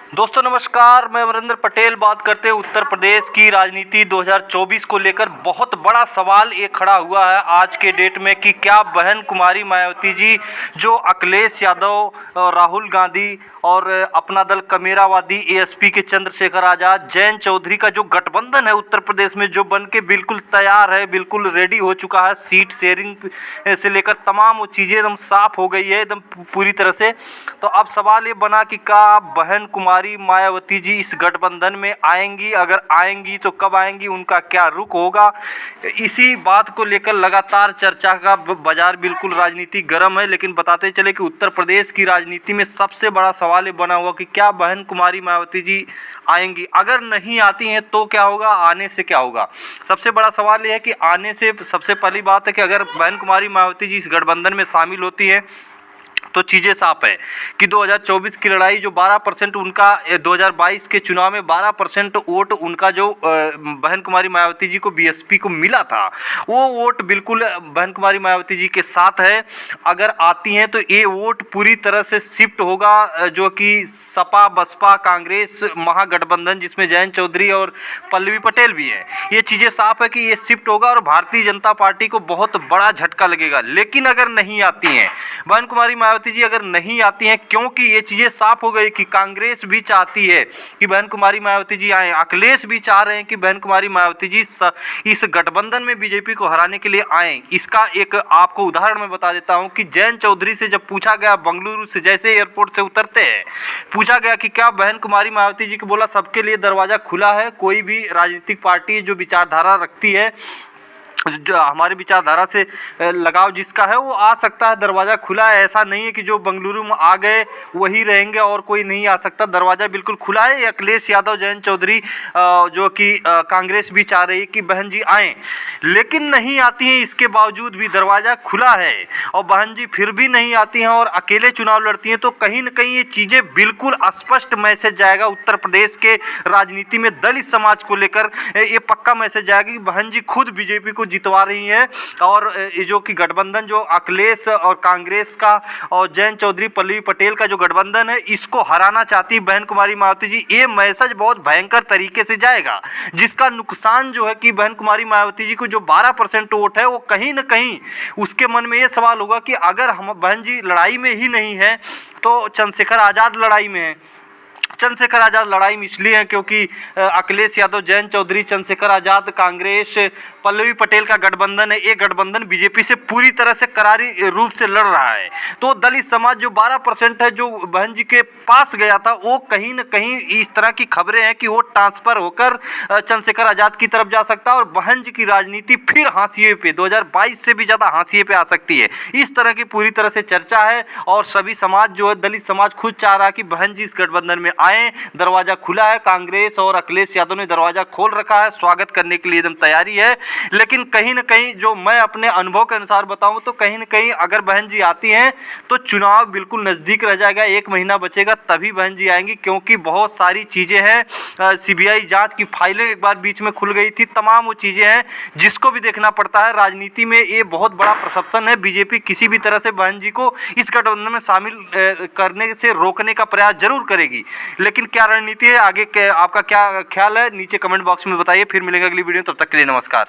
दोस्तों नमस्कार, मैं अमरिंदर पटेल बात करते हैं। उत्तर प्रदेश की राजनीति 2024 को लेकर बहुत बड़ा सवाल ये खड़ा हुआ है आज के डेट में कि क्या बहन कुमारी मायावती जी जो अखिलेश यादव, राहुल गांधी और अपना दल कमेरावादी एएसपी के चंद्रशेखर आज़ाद, जयंत चौधरी का जो गठबंधन है उत्तर प्रदेश में जो बन के बिल्कुल तैयार है, बिल्कुल रेडी हो चुका है, सीट शेयरिंग से लेकर तमाम वो चीज़ें एकदम साफ हो गई है एकदम पूरी तरह से। तो अब सवाल ये बना कि क्या बहन कुमारी मायावती जी इस गठबंधन में आएंगी, अगर आएंगी तो कब आएंगी, उनका क्या रुख होगा, इसी बात को लेकर लगातार चर्चा का बाजार बिल्कुल राजनीति गर्म है। लेकिन बताते चले कि उत्तर प्रदेश की राजनीति में सबसे बड़ा सवाल ये बना हुआ कि क्या बहन कुमारी मायावती जी आएंगी, अगर नहीं आती हैं तो क्या होगा, आने से क्या होगा। सबसे बड़ा सवाल ये है कि आने से सबसे पहली बात है कि अगर बहन कुमारी मायावती जी इस गठबंधन में शामिल होती हैं तो चीज़ें साफ है कि 2024 की लड़ाई जो 12% उनका 2022 के चुनाव में 12% वोट उनका जो बहन कुमारी मायावती जी को बीएसपी को मिला था, वो वोट बिल्कुल बहन कुमारी मायावती जी के साथ है। अगर आती हैं तो ये वोट पूरी तरह से शिफ्ट होगा जो कि सपा बसपा कांग्रेस महागठबंधन जिसमें जयंत चौधरी और पल्लवी पटेल भी हैं, ये चीज़ें साफ है कि ये शिफ्ट होगा और भारतीय जनता पार्टी को बहुत बड़ा झटका लगेगा। लेकिन अगर नहीं आती हैं बहन कुमारी मायावती जी, अगर नहीं आती हैं, क्योंकि ये चीजें साफ हो गई कि कांग्रेस भी चाहती है कि बहन कुमारी मायावती जी आए, अखिलेश भी चाह रहे हैं कि बहन कुमारी मायावती जी इस गठबंधन में बीजेपी को हराने के लिए आए। इसका एक आपको उदाहरण मैं बता देता हूं कि जयंत चौधरी से जब पूछा गया, बंगलुरु से जैसे एयरपोर्ट से उतरते हैं पूछा गया कि क्या बहन कुमारी मायावती जी को, बोला सबके लिए दरवाजा खुला है, कोई भी राजनीतिक पार्टी जो विचारधारा रखती है, जो हमारी विचारधारा से लगाव जिसका है वो आ सकता है, दरवाज़ा खुला है। ऐसा नहीं है कि जो बेंगलुरु में आ गए वही रहेंगे और कोई नहीं आ सकता, दरवाज़ा बिल्कुल खुला है। अखिलेश यादव, जयंत चौधरी जो कि कांग्रेस भी चाह रही है कि बहन जी आएँ, लेकिन नहीं आती हैं, इसके बावजूद भी दरवाज़ा खुला है और बहन जी फिर भी नहीं आती हैं और अकेले चुनाव लड़ती हैं, तो कहीं ना कहीं ये चीज़ें बिल्कुल स्पष्ट मैसेज जाएगा उत्तर प्रदेश के राजनीति में दलित समाज को लेकर। ये पक्का मैसेज जाएगा कि बहन जी खुद बीजेपी को जितवा रही हैं और ये जो कि गठबंधन जो अखिलेश और कांग्रेस का और जयंत चौधरी पल्लवी पटेल का जो गठबंधन है, इसको हराना चाहती बहन कुमारी मायावती जी। ये मैसेज बहुत भयंकर तरीके से जाएगा, जिसका नुकसान जो है कि बहन कुमारी मायावती जी को जो 12% वोट है वो कहीं ना कहीं उसके मन में ये सवाल होगा कि अगर हम बहन जी लड़ाई में ही नहीं है तो चंद्रशेखर आज़ाद लड़ाई में है। चंद्रशेखर आज़ाद लड़ाई में इसलिए है क्योंकि अखिलेश यादव, जयंत चौधरी, चंद्रशेखर आज़ाद, कांग्रेस, पल्लवी पटेल का गठबंधन है। ये गठबंधन बीजेपी से पूरी तरह से करारी रूप से लड़ रहा है। तो दलित समाज जो 12% है जो बहन जी के पास गया था, वो कहीं ना कहीं इस तरह की खबरें हैं कि वो ट्रांसफर होकर चंद्रशेखर आज़ाद की तरफ जा सकता है और बहन जी की राजनीति फिर हाशिए पे 2022 से भी ज़्यादा हाशिए पे आ सकती है। इस तरह की पूरी तरह से चर्चा है और सभी समाज जो है, दलित समाज खुद चाह रहा है कि बहन जी इस गठबंधन में आए। दरवाजा खुला है, कांग्रेस और अखिलेश यादव ने दरवाजा खोल रखा है, स्वागत करने के लिए एकदम तैयारी है। लेकिन कहीं ना कहीं जो मैं अपने अनुभव के अनुसार बताऊं तो कहीं ना कहीं अगर बहन जी आती हैं तो चुनाव बिल्कुल नज़दीक रह जाएगा, 1 महीना बचेगा तभी बहन जी आएंगी, क्योंकि बहुत सारी चीज़ें हैं। सीबीआई जांच की फाइलें एक बार बीच में खुल गई थी, तमाम वो चीज़ें हैं जिसको भी देखना पड़ता है। राजनीति में ये बहुत बड़ा परसेप्शन है, बीजेपी किसी भी तरह से बहन जी को इस गठबंधन में शामिल करने से रोकने का प्रयास जरूर करेगी। लेकिन क्या रणनीति है आगे, आपका क्या ख्याल है नीचे कमेंट बॉक्स में बताइए। फिर मिलेंगे अगली वीडियो, तब तक के लिए नमस्कार।